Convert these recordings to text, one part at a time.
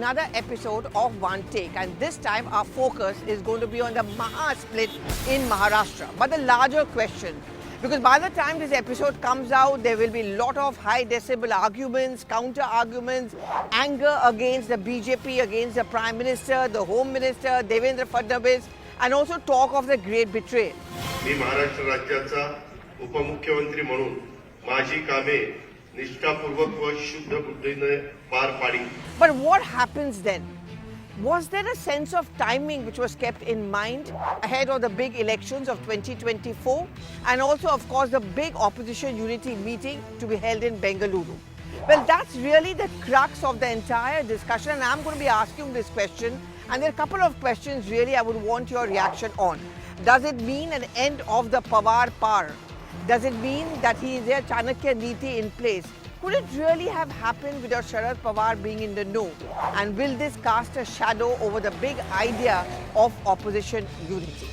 another episode of One Take, and this time our focus is going to be on the Maha split in Maharashtra. But the larger question, because by the time this episode comes out, there will be a lot of high decibel arguments, counter arguments, anger against the BJP, against the Prime Minister, the Home Minister, Devendra Fadnavis, and also talk of the great betrayal. मी महाराष्ट्र राज्याचा उपमुख्यमंत्री म्हणून माझी कामे निष्ठापूर्वक व शुद्ध बुद्धीने पार पाडी. But what happens then? Was there a sense of timing which was kept in mind ahead of the big elections of 2024 and also, of course, the big opposition unity meeting to be held in Bengaluru? Well, that's really the crux of the entire discussion, and I'm going to be asking this question, and there are a couple of questions really I would want your reaction on. Does it mean an end of the Pawar power? Does it mean that he is their Chanakya Niti in place? Could it really have happened without Sharad Pawar being in the know? And will this cast a shadow over the big idea of opposition unity?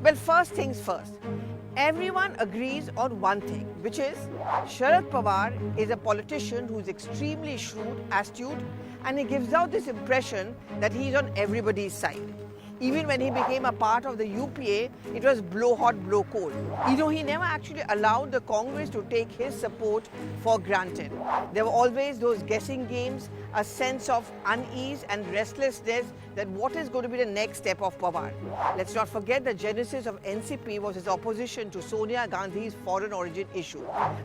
Well, first things first. Everyone agrees on one thing, which is Sharad Pawar is a politician who is extremely shrewd, astute, and he gives out this impression that he is on everybody's side. Even when he became a part of the UPA, it was blow hot, blow cold. He never actually allowed the Congress to take his support for granted. There were always those guessing games, a sense of unease and restlessness that what is going to be the next step of Pawar. Let's not forget the genesis of NCP was his opposition to Sonia Gandhi's foreign origin issue.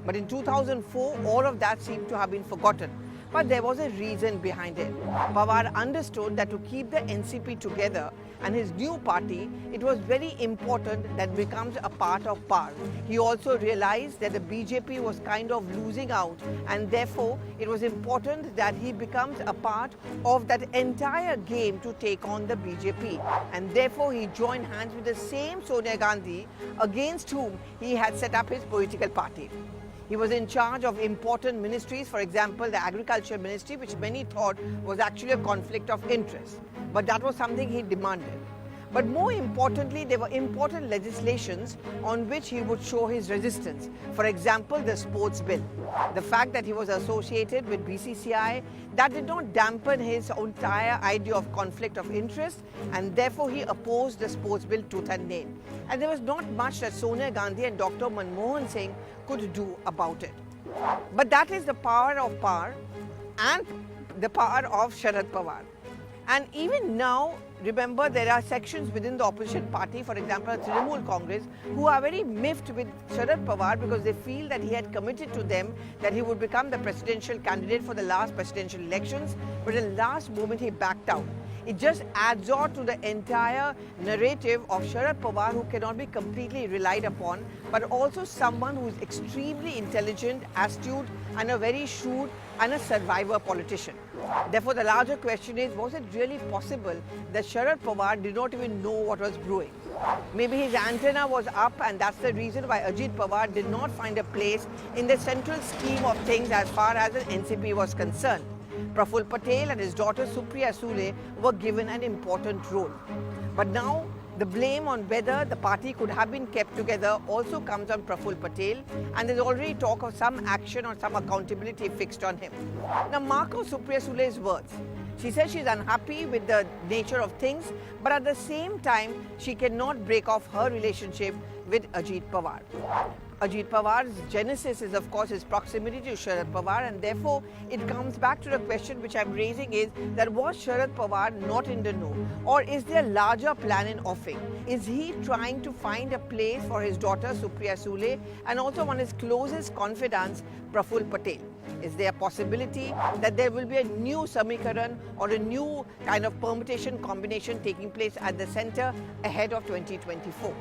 But in 2004, all of that seemed to have been forgotten. But there was a reason behind it. Pawar understood that to keep the NCP together and his new party, it was very important that becomes a part of power. He also realized that the BJP was kind of losing out, and therefore it was important that he becomes a part of that entire game to take on the BJP. And therefore he joined hands with the same Sonia Gandhi against whom he had set up his political party. He was in charge of important ministries, for example, the Agriculture Ministry, which many thought was actually a conflict of interest. But that was something he demanded. But more importantly, there were important legislations on which he would show his resistance. For example, the sports bill. The fact that he was associated with BCCI, that did not dampen his entire idea of conflict of interest, and therefore he opposed the sports bill tooth and nail. And there was not much that Sonia Gandhi and Dr. Manmohan Singh could do about it. But that is the power of power and the power of Sharad Pawar. And even now, remember, there are sections within the opposition party, for example, Trinamool Congress, who are very miffed with Sharad Pawar because they feel that he had committed to them that he would become the presidential candidate for the last presidential elections, but at the last moment he backed out. It just adds on to the entire narrative of Sharad Pawar, who cannot be completely relied upon, but also someone who is extremely intelligent, astute, and a very shrewd and a survivor politician. Therefore, the larger question is, was it really possible that Sharad Pawar did not even know what was brewing? Maybe his antenna was up, and that's the reason why Ajit Pawar did not find a place in the central scheme of things as far as the NCP was concerned. Praful Patel and his daughter Supriya Sule were given an important role. But now, the blame on whether the party could have been kept together also comes on Praful Patel, and there's already talk of some action or some accountability fixed on him. Now, mark of Supriya Sule's words. She says she's unhappy with the nature of things, but at the same time, she cannot break off her relationship with Ajit Pawar. Ajit Pawar's genesis is, of course, his proximity to Sharad Pawar, and therefore it comes back to the question which I'm raising is that was Sharad Pawar not in the know, or is there a larger plan in offing? Is he trying to find a place for his daughter Supriya Sule and also one of his closest confidants, Praful Patel? Is there a possibility that there will be a new Samikaran or a new kind of permutation combination taking place at the centre ahead of 2024?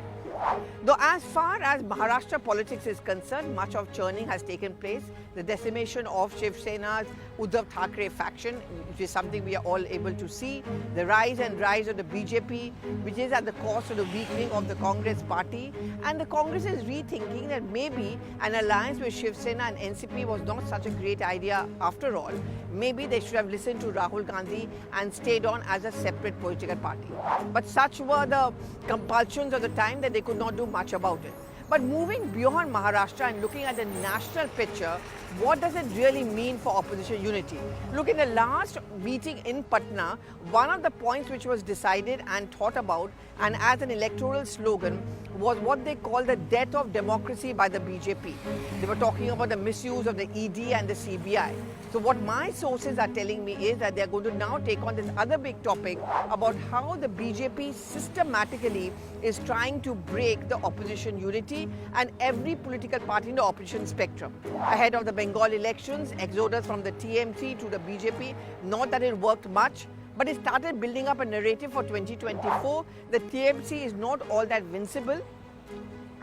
Though as far as Maharashtra politics is concerned, much of churning has taken place. The decimation of Shiv Sena's Uddhav Thackeray faction, which is something we are all able to see. The rise and rise of the BJP, which is at the cost of the weakening of the Congress party. And the Congress is rethinking that maybe an alliance with Shiv Sena and NCP was not such a great idea after all. Maybe they should have listened to Rahul Gandhi and stayed on as a separate political party. But such were the compulsions of the time that they could not do much about it. But moving beyond Maharashtra and looking at the national picture, what does it really mean for opposition unity? Look, in the last meeting in Patna, one of the points which was decided and thought about and as an electoral slogan was what they call the death of democracy by the BJP. They were talking about the misuse of the ED and the CBI. So what my sources are telling me is that they're going to now take on this other big topic about how the BJP systematically is trying to break the opposition unity and every political party in the opposition spectrum. Ahead of the Bengal elections, exodus from the TMC to the BJP, not that it worked much, but it started building up a narrative for 2024. The TMC is not all that vincible,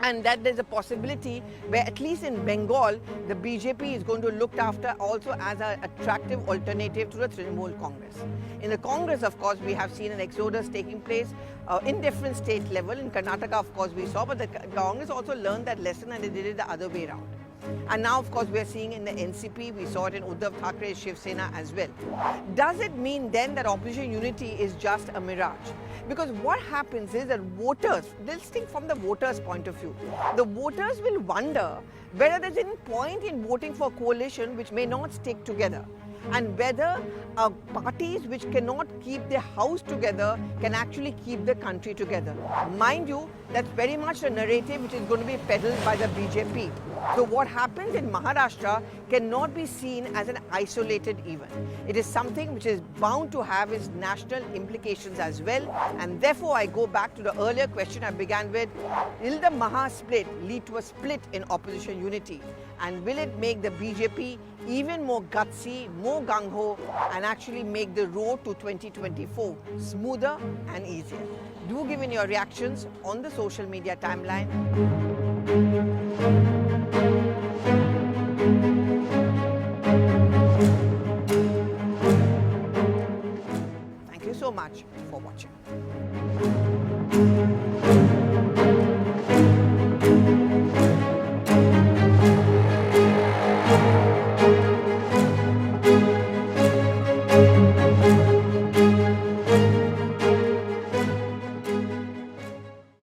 and that there's a possibility where at least in Bengal, the BJP is going to look after also as an attractive alternative to the Trinamool Congress. In the Congress, of course, we have seen an exodus taking place in different state level. In Karnataka, of course, we saw, but the Congress also learned that lesson and they did it the other way around. And now, of course, we are seeing in the NCP, we saw it in Uddhav Thackeray's Shiv Sena as well. Does it mean then that opposition unity is just a mirage? Because what happens is that voters, let's think from the voters' point of view, the voters will wonder whether there's any point in voting for a coalition which may not stick together, and whether parties which cannot keep their house together can actually keep the country together. Mind you, that's very much the narrative which is going to be peddled by the BJP. So what happens in Maharashtra cannot be seen as an isolated event. It is something which is bound to have its national implications as well. And therefore, I go back to the earlier question I began with, will the Maha split lead to a split in opposition unity? And will it make the BJP even more gutsy, more gung-ho, and actually make the road to 2024 smoother and easier? Do give in your reactions on the social media timeline.